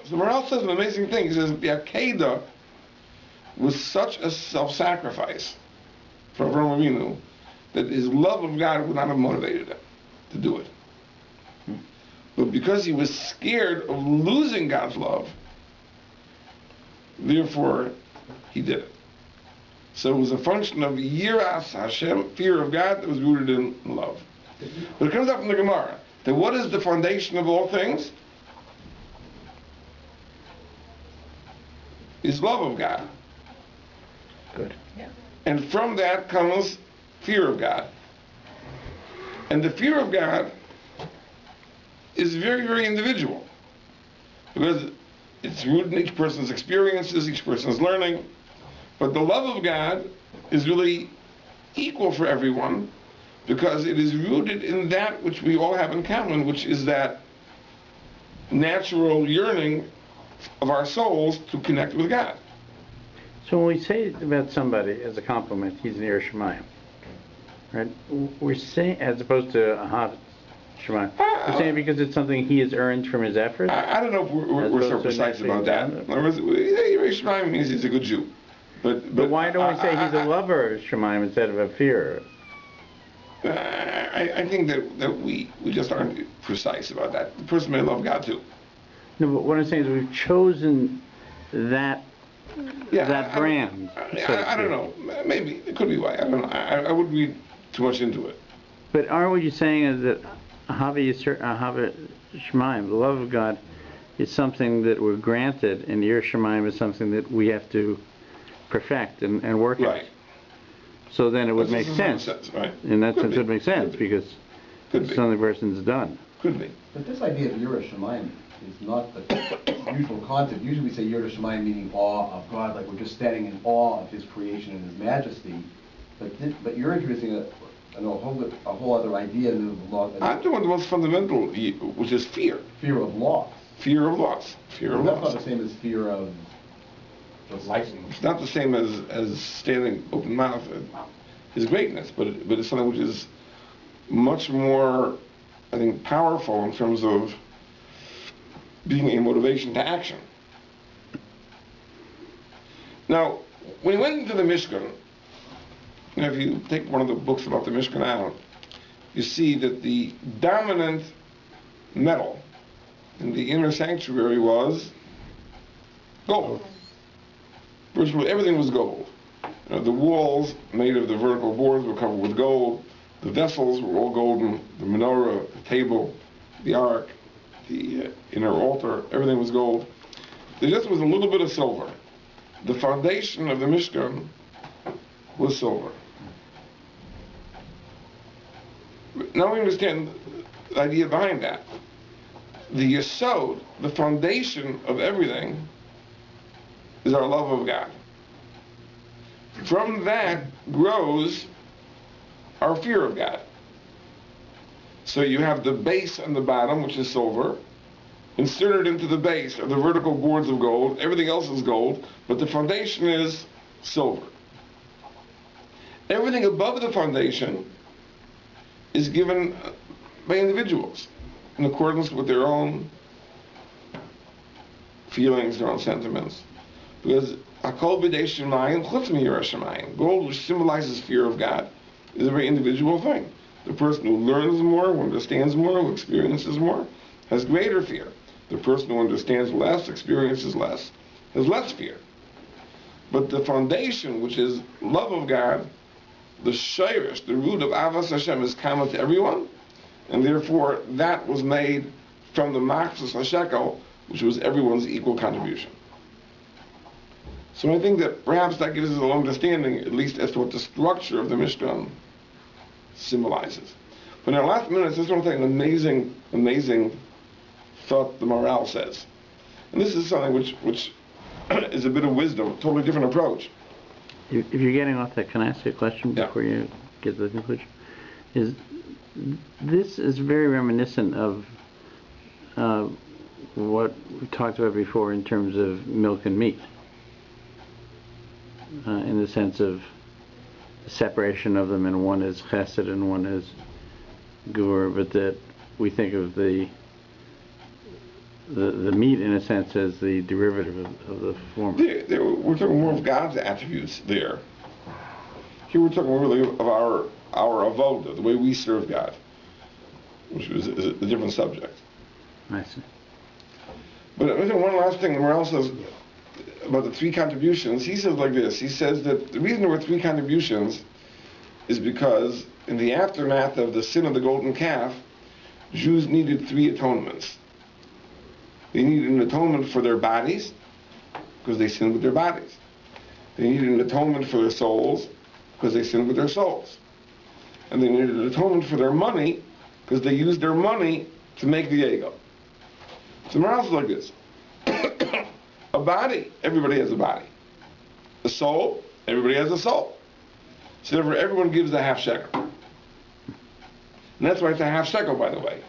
So the Maharal says an amazing thing. He says the Akedah was such a self-sacrifice for Avraham Avinu that his love of God would not have motivated him to do it. But because he was scared of losing God's love, therefore he did it. So it was a function of Yiras Hashem, fear of God, that was rooted in love. But it comes out from the Gemara that what is the foundation of all things? Is love of God. Good. Yeah. And from that comes fear of God. And the fear of God is very, very individual. Because it's rooted in each person's experiences, each person's learning. But the love of God is really equal for everyone because it is rooted in that which we all have in common, which is that natural yearning of our souls to connect with God. So when we say about somebody as a compliment, he's an Yer Shemayim, right? We're saying, as opposed to Ahav Shemayim, we're saying because it's something he has earned from his effort? I don't know if we're so precise about that. In other words, Yer Shemayim means he's a good Jew. But why don't we say he's a lover of Shemayim instead of a fearer? I think that we just aren't precise about that. The person may love God too. No, but what I'm saying is we've chosen that brand. I don't know. Maybe. It could be why. I don't know. I wouldn't read too much into it. But aren't what you're saying is that Ahava Shemayim, the love of God, is something that we're granted, and Yer Shemayim is something that we have to perfect and work right. at. So then it would make sense. Right. In that sense, it would make sense because it's something the person's done. Could be. But this idea of Yirah Shamayim is not the usual concept. Usually we say Yirah Shamayim meaning awe of God, like we're just standing in awe of His creation and His majesty. But you're introducing a whole other idea in the law. I'm doing the most fundamental, which is fear. Fear of loss. Fear of loss. Fear of That's loss. not the same as fear of just lightning. It's not the same as standing open mouth. His greatness, but it's something which is much more, I think, powerful in terms of being a motivation to action. Now, when he went into the Mishkan, if you take one of the books about the Mishkan out, you see that the dominant metal in the inner sanctuary was gold. Virtually everything was gold. The walls made of the vertical boards were covered with gold. The vessels were all golden. The menorah, the table, the ark, the inner altar, everything was gold. There just was a little bit of silver. The foundation of the Mishkan was silver. Now we understand the idea behind that. The yesod, the foundation of everything, is our love of God. From that grows our fear of God. So you have the base and the bottom, which is silver. Inserted into the base are the vertical boards of gold. Everything else is gold, but the foundation is silver. Everything above the foundation is given by individuals in accordance with their own feelings, their own sentiments. Because Hakol b'dei Shemayim chutz miYirah Shemayim. Gold, which symbolizes fear of God, is a very individual thing. The person who learns more, who understands more, who experiences more, has greater fear. The person who understands less, experiences less, has less fear. But the foundation, which is love of God, the shayrish, the root of Avas Hashem, is common to everyone, and therefore that was made from the Machzos HaShekel, which was everyone's equal contribution. So I think that perhaps that gives us a little understanding, at least as to what the structure of the Mishkan symbolizes. But in our last minutes, I just want to take an amazing thought the Maharal says. And this is something which is a bit of wisdom, a totally different approach. If you're getting off that, can I ask you a question before you get to the conclusion? This is very reminiscent of what we talked about before in terms of milk and meat. In the sense of the separation of them, and one is chesed and one is gur, but that we think of the the meat, in a sense, as the derivative of the former. We're talking more of God's attributes there. Here we're talking really of our avoda, the way we serve God, which is a different subject. I see. But I think one last thing, Morel says about the three contributions. He says like this. He says that the reason there were three contributions is because in the aftermath of the sin of the golden calf, Jews needed three atonements. They needed an atonement for their bodies, because they sinned with their bodies. They needed an atonement for their souls, because they sinned with their souls. And they needed an atonement for their money, because they used their money to make the ego. So morale is like this. A body, everybody has a body. A soul, everybody has a soul. So therefore, everyone gives a half shekel. And that's why it's a half shekel, by the way.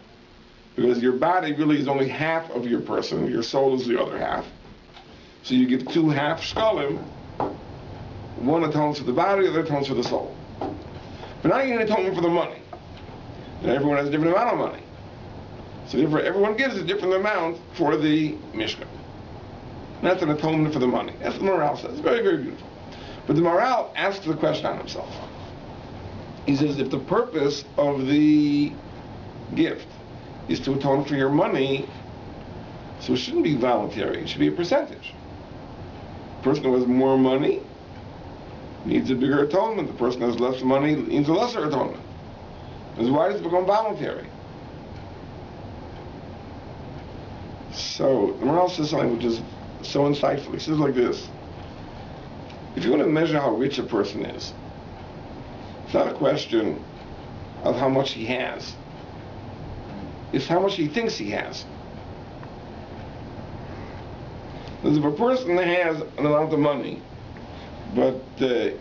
Because your body really is only half of your person. Your soul is the other half. So you give two half shekalim. One atones for the body, the other atones for the soul. But now you need atonement for the money. And everyone has a different amount of money. So therefore, everyone gives a different amount for the Mishkan. And that's an atonement for the money. That's what the morale says. Very, very beautiful. But the morale asks the question on himself. He says, if the purpose of the gift is to atone for your money, so it shouldn't be voluntary. It should be a percentage. The person who has more money needs a bigger atonement. The person who has less money needs a lesser atonement. Because why does it become voluntary? So the morale says something which is so insightful. He says like this. If you want to measure how rich a person is, it's not a question of how much he has. It's how much he thinks he has. Because if a person has an amount of money, but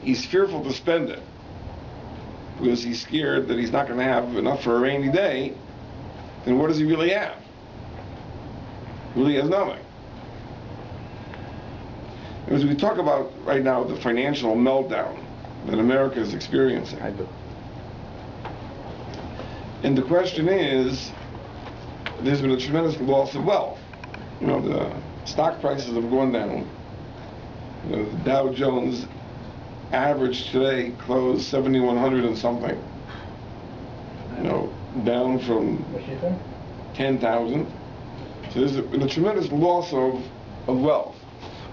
he's fearful to spend it, because he's scared that he's not going to have enough for a rainy day, then what does he really have? He really has nothing. As we talk about right now the financial meltdown that America is experiencing. I do. And the question is, there's been a tremendous loss of wealth. You know, the stock prices have gone down. You know, the Dow Jones average today closed 7,100 and something. You know, down from 10,000. So there's been a tremendous loss of wealth.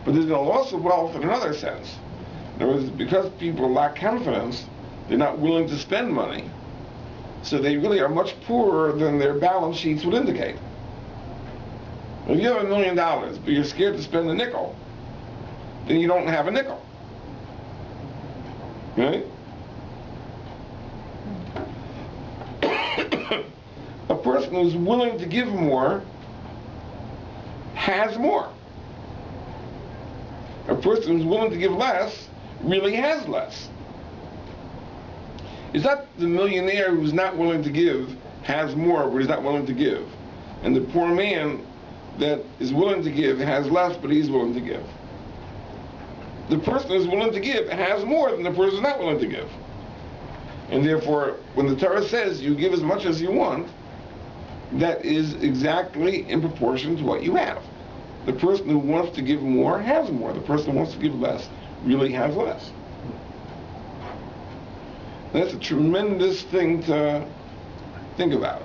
But there's been a loss of wealth in another sense. In other words, because people lack confidence, they're not willing to spend money. So they really are much poorer than their balance sheets would indicate. If you have $1 million, but you're scared to spend a nickel, then you don't have a nickel. Right? A person who's willing to give more has more. A person who's willing to give less really has less. It's not the millionaire who's not willing to give has more, but he's not willing to give. And the poor man that is willing to give has less, but he's willing to give. The person who's willing to give has more than the person who's not willing to give. And therefore, when the Torah says you give as much as you want, that is exactly in proportion to what you have. The person who wants to give more has more. The person who wants to give less really has less. That's a tremendous thing to think about.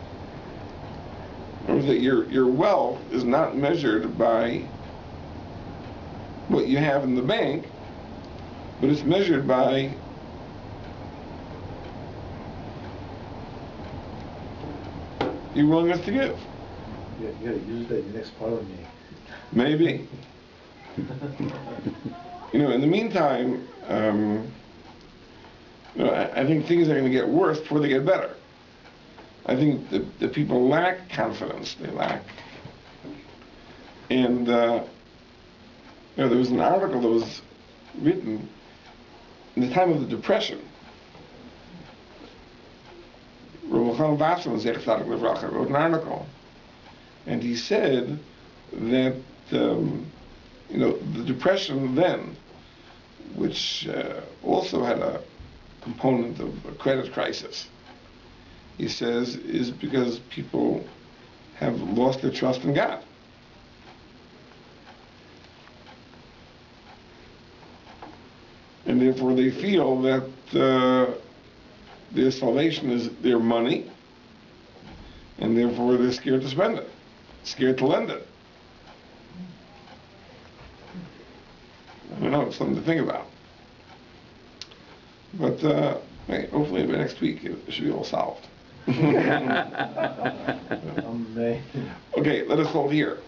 Remember that your wealth is not measured by what you have in the bank, but it's measured by your willingness to give. Yeah, you gotta use that in the next part of me. Maybe. You know, in the meantime, you know, I think things are going to get worse before they get better. I think the people lack confidence. They lack. And, you know, there was an article that was written in the time of the Depression. Rabbi wrote an article, and he said that you know, the Depression then, which also had a component of a credit crisis, he says, is because people have lost their trust in God. And therefore they feel that their salvation is their money, and therefore they're scared to spend it, scared to lend it. I don't know, it's something to think about. But hey, hopefully by next week it should be all solved. Okay, let us hold here.